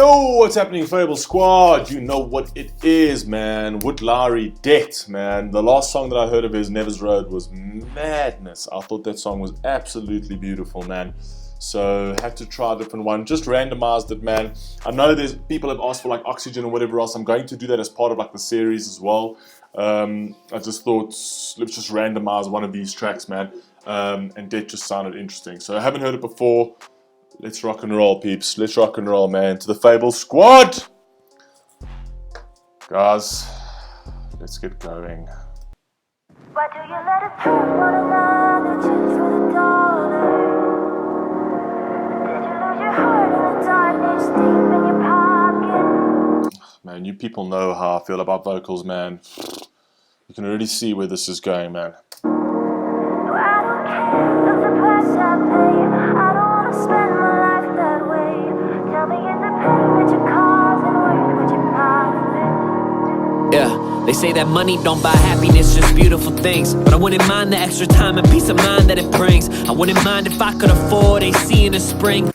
Yo, what's happening, Fable Squad? You know what it is, man. Witt Lowry, Debt, man. The last song that I heard of his, Never's Road, was madness. I thought that song was absolutely beautiful, man. So, had to try a different one. Just randomized it, man. I know there's people have asked for like Oxygen or whatever else. I'm going to do that as part of like the series as well. I just thought, let's just randomize one of these tracks, man. And Debt just sounded interesting. So, I haven't heard it before. Let's rock and roll, peeps. Let's rock and roll, man. To the Fable Squad! Guys, let's get going. Why do you let us turn one another just for the dollar? Did you lose your heart in the darkness deep in your pocket? Man, you people know how I feel about vocals, man. You can already see where this is going, man. No, I don't care of the price I pay. I don't want to spend my life that way. Tell me, is the pain that you're causing worth what you're positive? Yeah, they say that money don't buy happiness, just beautiful things. But I wouldn't mind the extra time and peace of mind that it brings. I wouldn't mind if I could afford AC in the spring. You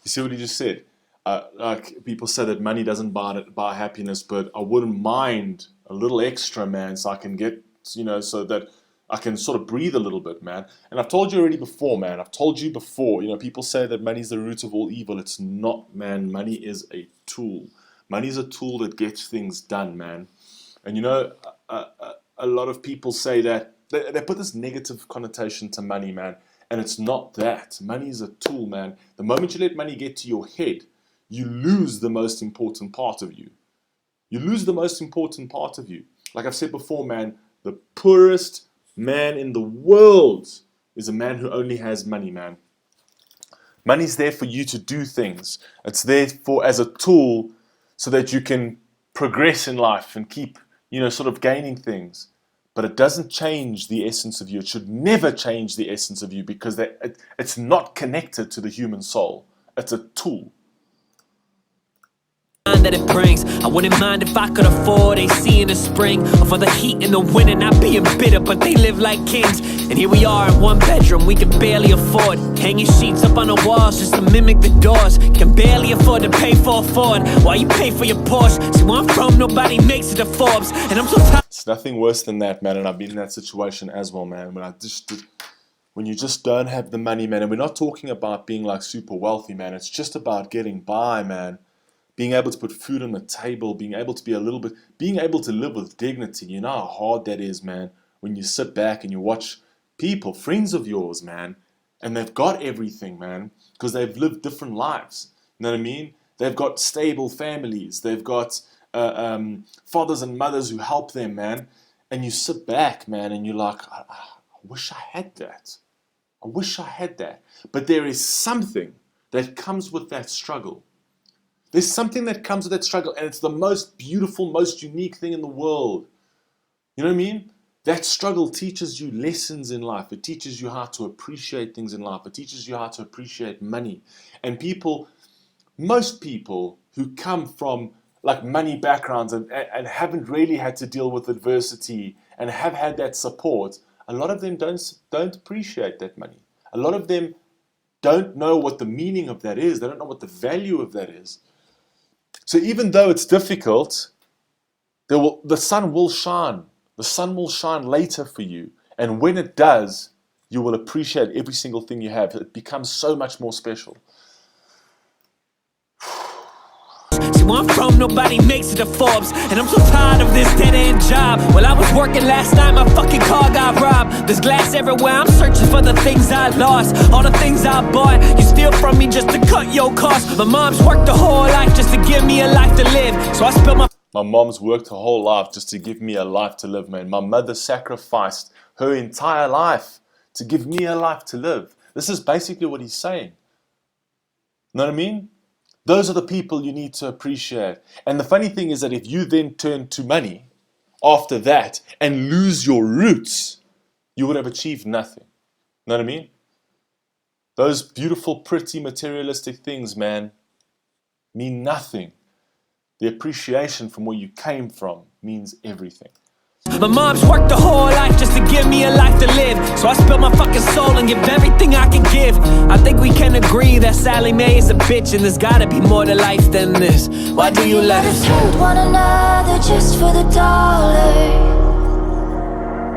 see what he just said? Like, people say that money doesn't buy happiness, but I wouldn't mind a little extra, man, so I can get, you know, so that I can sort of breathe a little bit, man. And I've told you already before, man. I've told you before, you know, people say that money's the root of all evil. It's not, man. Money is a tool. Money is a tool that gets things done, man. And, you know, a lot of people say that, they put this negative connotation to money, man. And it's not that. Money is a tool, man. The moment you let money get to your head, you lose the most important part of you. You lose the most important part of you. Like I've said before, man, the poorest man in the world is a man who only has money, man. Money's there for you to do things. It's there for as a tool so that you can progress in life and keep, you know, sort of gaining things. But it doesn't change the essence of you. It should never change the essence of you because it's not connected to the human soul. It's a tool. That it brings. I wouldn't mind if I could afford AC in the spring, or for the heat in the winter, not being bitter, but they live like kings. And here we are in one bedroom we can barely afford, hanging sheets up on the walls just to mimic the doors. Can barely afford to pay for a Ford while you pay for your Porsche. See where I'm from, nobody makes it to Forbes, and I'm so tired. It's nothing worse than that, man, and I've been in that situation as well, man. When you just don't have the money, man, and we're not talking about being like super wealthy, man. It's just about getting by, man. Being able to put food on the table, being able to be being able to live with dignity. You know how hard that is, man, when you sit back and you watch people, friends of yours, man, and they've got everything, man, because they've lived different lives. You know what I mean? They've got stable families. They've got fathers and mothers who help them, man. And you sit back, man, and you're like, I wish I had that. I wish I had that. But there is something that comes with that struggle. There's something that comes with that struggle, and it's the most beautiful, most unique thing in the world. You know what I mean? That struggle teaches you lessons in life. It teaches you how to appreciate things in life. It teaches you how to appreciate money. And most people who come from like money backgrounds and haven't really had to deal with adversity and have had that support, a lot of them don't appreciate that money. A lot of them don't know what the meaning of that is. They don't know what the value of that is. So even though it's difficult, the sun will shine. The sun will shine later for you. And when it does, you will appreciate every single thing you have. It becomes so much more special. See where I'm from, nobody makes it to Forbes, and I'm so tired of this dead-end job. Well, I was working last night, my fucking car got robbed. There's glass everywhere, I'm searching for the things I lost. All the things I bought, you steal from me just to cut your costs. My mom's worked her whole life just to give me a life to live, so I spilled My mom's worked her whole life just to give me a life to live, man. My mother sacrificed her entire life to give me a life to live. This is basically what he's saying. Know what I mean? Those are the people you need to appreciate. And the funny thing is that if you then turn to money after that and lose your roots, you would have achieved nothing. Know what I mean? Those beautiful, pretty, materialistic things, man, mean nothing. The appreciation from where you came from means everything. My mom's worked the whole life just to give me a life to live. So I spill my fucking soul and give everything I can give. I think we can agree that Sally Mae is a bitch, and there's gotta be more to life than this. Why do you let us hurt one another just for the dollar?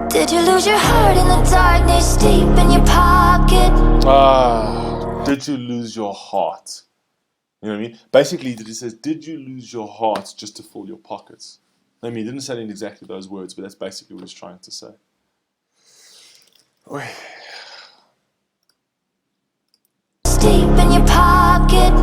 Did you lose your heart in the darkness deep in your pocket? Did you lose your heart? You know what I mean? Basically, it says, did you lose your heart just to fill your pockets? I mean, he didn't say it in exactly those words, but that's basically what he's trying to say. Deep in your pocket.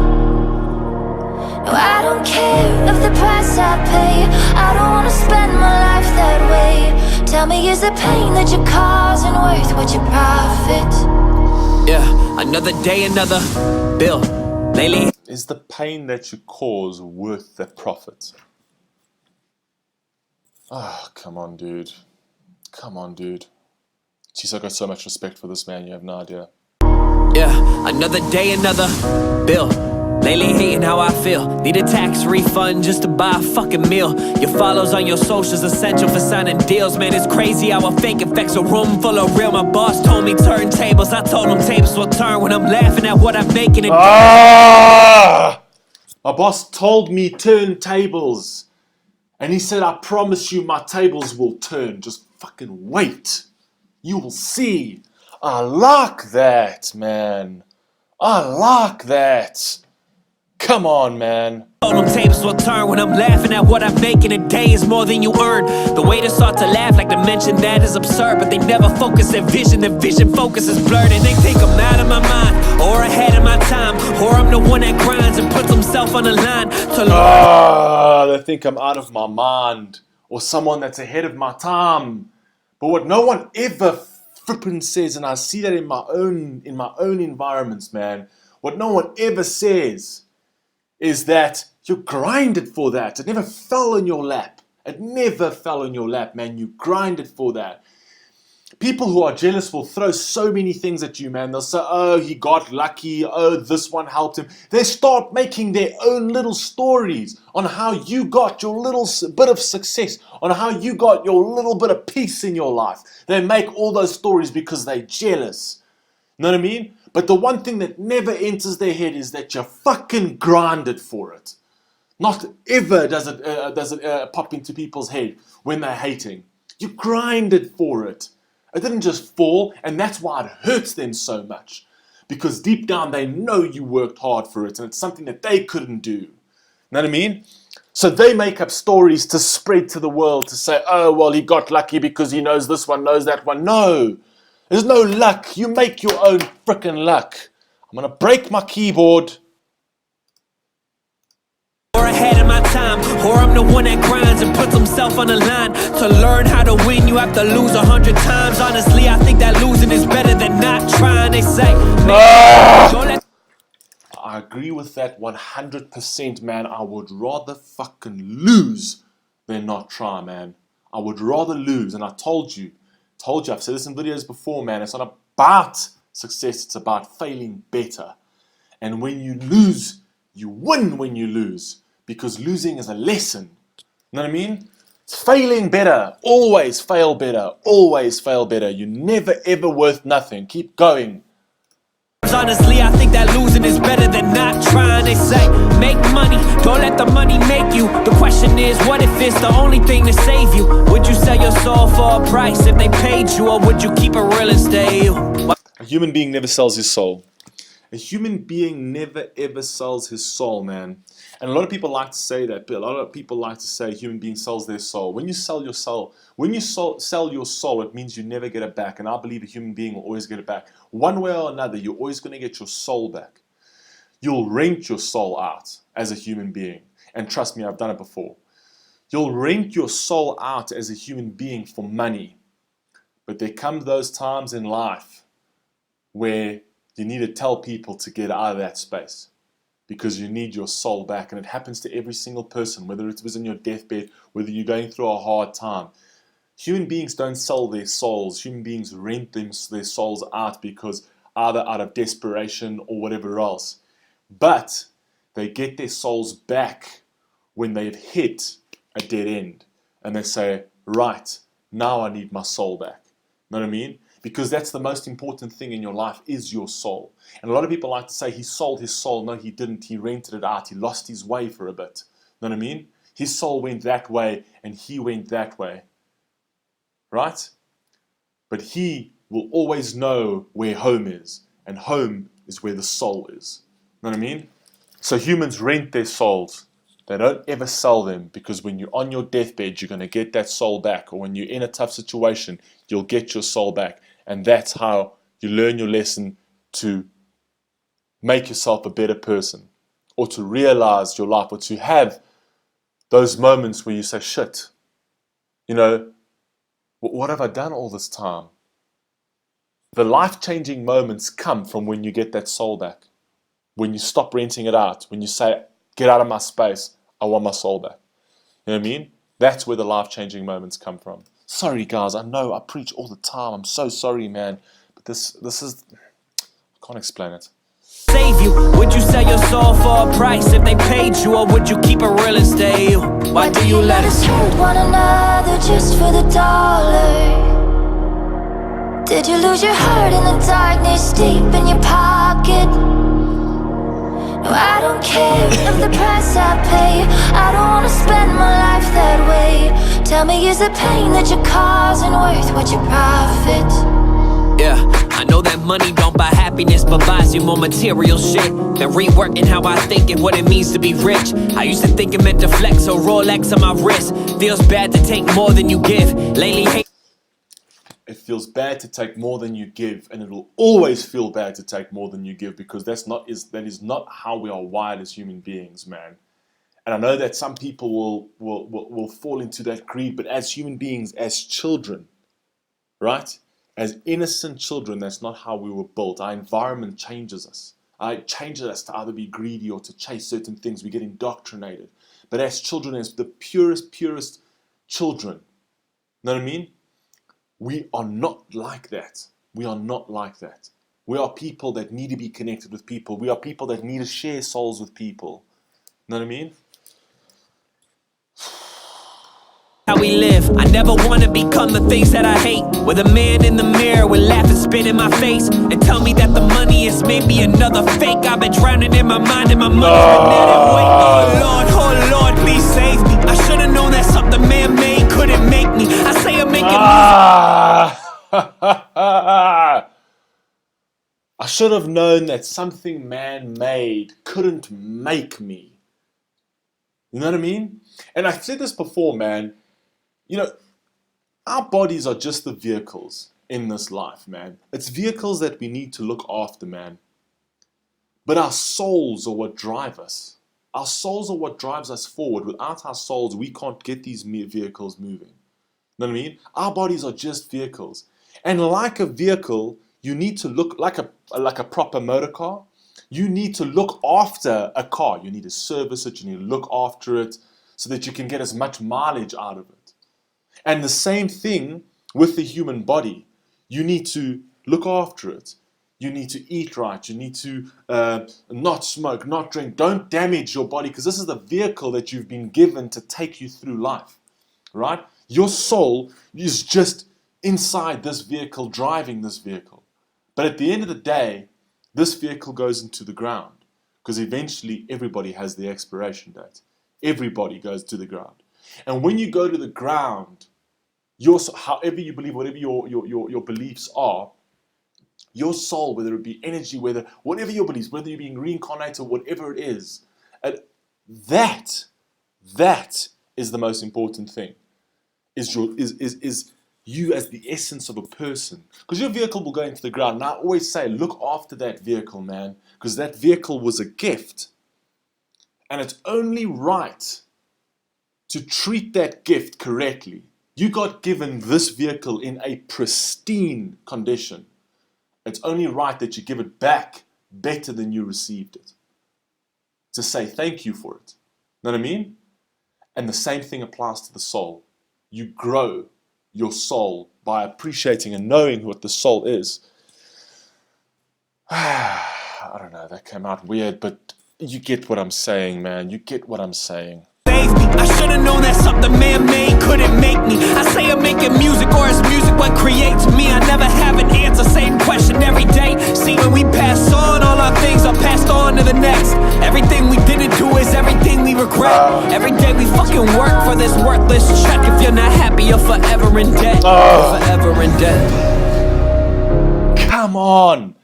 No, I don't care of the price I pay. I don't wanna spend my life that way. Tell me, is the pain that you're causing worth what you profit? Yeah, another day, another bill. Lately, is the pain that you cause worth the profit? Come on, dude. Come on, dude. Jeez, I got so much respect for this man, you have no idea. Yeah, another day, another bill. Lately hating how I feel. Need a tax refund just to buy a fucking meal. Your follows on your socials essential for signing deals. Man, it's crazy how a fake affects a room full of real. My boss told me turn tables. I told him tables will turn when I'm laughing at what I'm making. My boss told me turn tables. And he said, I promise you my tables will turn. Just fucking wait. You will see. I like that, man. I like that. Come on, man. Told them tables will turn when I'm laughing at what I'm making. A day is more than you earn. The way to start to laugh, like to mention that is absurd. But they never focus their vision. Their vision focus is blurred. And they think I'm out of my mind, or ahead of my time, or I'm the one that grinds and puts himself on the line to learn. They think I'm out of my mind, or someone that's ahead of my time. But what no one ever flippin' says, and I see that in my own environments, man. What no one ever says is that you grinded for that. It never fell in your lap. It never fell in your lap, man. You grinded for that. People who are jealous will throw so many things at you, man. They'll say, oh, he got lucky. Oh, this one helped him. They start making their own little stories on how you got your little bit of success, on how you got your little bit of peace in your life. They make all those stories because they're jealous. You know what I mean? But the one thing that never enters their head is that you fucking grinded for it. Not ever does it pop into people's head when they're hating. You grinded for it. It didn't just fall, and that's why it hurts them so much. Because deep down they know you worked hard for it, and it's something that they couldn't do. You know what I mean? So they make up stories to spread to the world to say, oh, well, he got lucky because he knows this one, knows that one. No. There's no luck. You make your own frickin' luck. I'm going to break my keyboard. Or ahead of my time, or I'm the one that grinds and puts himself on the line. To learn how to win, you have to lose 100 times. Honestly, I think that losing is better than not trying. They say, I agree with that 100%, man. I would rather fucking lose than not try, man. I would rather lose. And I told you, I've said this in videos before, man. It's not about success. It's about failing better. And when you lose, you win when you lose. Because losing is a lesson. You know what I mean? It's failing better. Always fail better. Always fail better. You're never ever worth nothing. Keep going. Honestly, I think that losing is better than not trying. They say, make money, don't let the money make you. The question is, what if it's the only thing to save you? Would you sell your soul for a price if they paid you? Or would you keep it real and stay you? A human being never sells his soul. A human being never ever sells his soul, man. And a lot of people like to say that, but a lot of people like to say a human being sells their soul. When you sell your soul, sell your soul, it means you never get it back. And I believe a human being will always get it back. One way or another, you're always going to get your soul back. You'll rent your soul out as a human being. And trust me, I've done it before. You'll rent your soul out as a human being for money. But there come those times in life where you need to tell people to get out of that space. Because you need your soul back. And it happens to every single person, whether it was in your deathbed, whether you're going through a hard time. Human beings don't sell their souls. Human beings rent their souls out because either out of desperation or whatever else. But they get their souls back when they've hit a dead end. And they say, right, Now I need my soul back. Know what I mean? Because that's the most important thing in your life is your soul. And a lot of people like to say he sold his soul. No, he didn't. He rented it out. He lost his way for a bit. Know what I mean? His soul went that way and he went that way. Right? But he will always know where home is. And home is where the soul is. Know what I mean? So humans rent their souls. They don't ever sell them, because when you're on your deathbed, you're going to get that soul back. Or when you're in a tough situation, you'll get your soul back. And that's how you learn your lesson to make yourself a better person, or to realize your life, or to have those moments where you say, shit, you know, what have I done all this time? The life-changing moments come from when you get that soul back. When you stop renting it out. When you say, get out of my space. I want my soul back. You know what I mean? That's where the life-changing moments come from. Sorry, guys. I know I preach all the time. I'm so sorry, man. But this is... I can't explain it. Save you? Would you sell your soul for a price if they paid you, or would you keep it real and stay you? Why do you let us hurt one another just for the dollar? Did you lose your heart in the darkness deep in your pocket? No, I don't care of the price I pay. I don't wanna spend my life that way. Tell me, is the pain that you're causing worth what you profit? Yeah, I know that money don't buy happiness, but buys you more material shit. Been reworking how I think and what it means to be rich. I used to think it meant to flex, so Rolex on my wrist. Feels bad to take more than you give. Lately, it feels bad to take more than you give, and it will always feel bad to take more than you give, because that is not how we are wired as human beings, man. And I know that some people will fall into that greed, but as human beings, as children, right? As innocent children, that's not how we were built. Our environment changes us. It changes us to either be greedy or to chase certain things. We get indoctrinated. But as children, as the purest children, know what I mean? We are not like that. We are not like that. We are people that need to be connected with people. We are people that need to share souls with people. Know what I mean? how we live. I never wanna become the things that I hate. With a man in the mirror will laugh and spit in my face and tell me that the money is maybe another fake. I've been drowning in my mind and my money's been dead and wait. Oh Lord, please save me. I should've known that something man-made couldn't make me. I say I'm making I should have known that something man-made couldn't make me. You know what I mean? And I've said this before, man. You know, our bodies are just the vehicles in this life, man. It's vehicles that we need to look after, man. But our souls are what drive us. Our souls are what drives us forward. Without our souls, we can't get these vehicles moving. You know what I mean? Our bodies are just vehicles. And like a vehicle, you need to look like a proper motor car. You need to look after a car. You need to service it. You need to look after it so that you can get as much mileage out of it. And the same thing with the human body. You need to look after it. You need to eat right. You need to not smoke, not drink. Don't damage your body, because this is the vehicle that you've been given to take you through life, right? Your soul is just inside this vehicle, driving this vehicle. But at the end of the day, this vehicle goes into the ground, because eventually everybody has the expiration date. Everybody goes to the ground. And when you go to the ground, however you believe, whatever your beliefs are, your soul, whether it be energy, whatever your beliefs, whether you're being reincarnated, whatever it is, that is the most important thing. Is you as the essence of a person. Because your vehicle will go into the ground. And I always say, look after that vehicle, man. Because that vehicle was a gift. And it's only right to treat that gift correctly. You got given this vehicle in a pristine condition. It's only right that you give it back better than you received it. To say thank you for it. Know what I mean? And the same thing applies to the soul. You grow your soul by appreciating and knowing what the soul is. I don't know, that came out weird, but you get what I'm saying, man. You get what I'm saying. save me. I should've known that something man-made couldn't make me. I say I'm making music, or is music what creates me? I never have an answer, same question every day. See, when we pass on, all our things are passed on to the next. Everything we didn't do is everything we regret. Every day we fucking work for this worthless check. If you're not happy, you're forever in debt. You're forever in debt. Come on.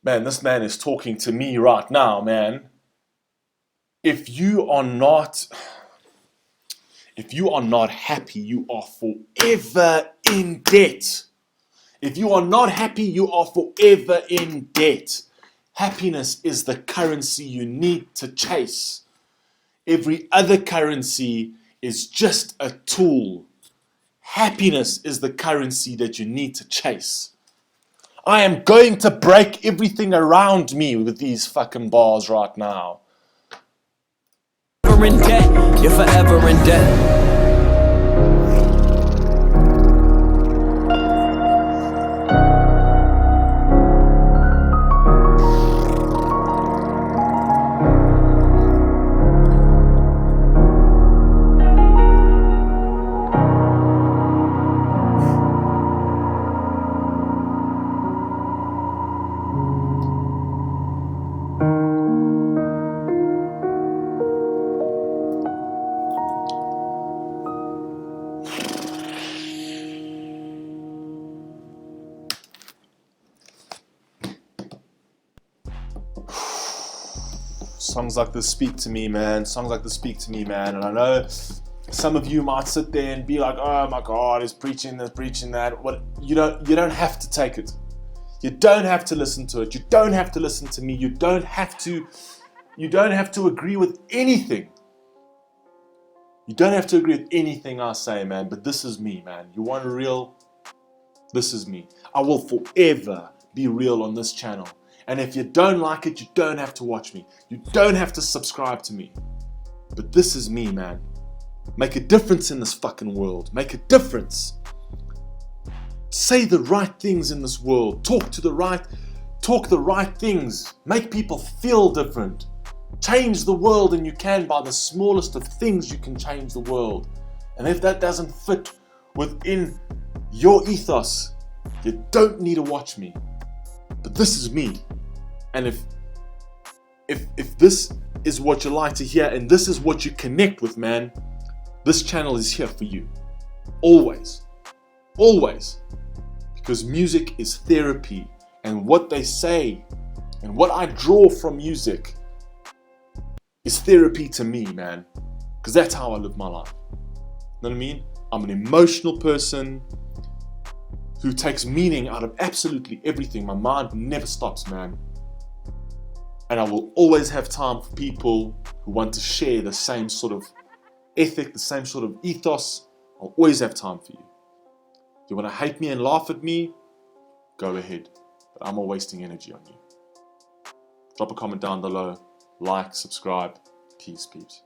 Man, this man is talking to me right now, man. If you are not happy, you are forever in debt. If you are not happy, you are forever in debt. Happiness is the currency you need to chase. Every other currency is just a tool. Happiness is the currency that you need to chase. I am going to break everything around me with these fucking bars right now. In debt, you're forever in debt. Songs like this speak to me, man. Songs like this speak to me, man. And I know some of you might sit there and be like, "Oh my God, he's preaching this, preaching that." What you don't have to take it. You don't have to listen to it. You don't have to listen to me. You don't have to agree with anything. You don't have to agree with anything I say, man. But this is me, man. You want real? This is me. I will forever be real on this channel. And if you don't like it, you don't have to watch me. You don't have to subscribe to me. But this is me, man. Make a difference in this fucking world. Make a difference. Say the right things in this world. Talk the right things. Make people feel different. Change the world, and you can by the smallest of things. You can change the world. And if that doesn't fit within your ethos, you don't need to watch me. But this is me. And if this is what you like to hear and this is what you connect with, man, this channel is here for you. Always. Always. Because music is therapy. And what they say and what I draw from music is therapy to me, man. Because that's how I live my life. You know what I mean? I'm an emotional person who takes meaning out of absolutely everything. My mind never stops, man. And I will always have time for people who want to share the same sort of ethic, the same sort of ethos. I'll always have time for you. If you want to hate me and laugh at me, go ahead. But I'm not wasting energy on you. Drop a comment down below. Like, subscribe. Peace, peeps.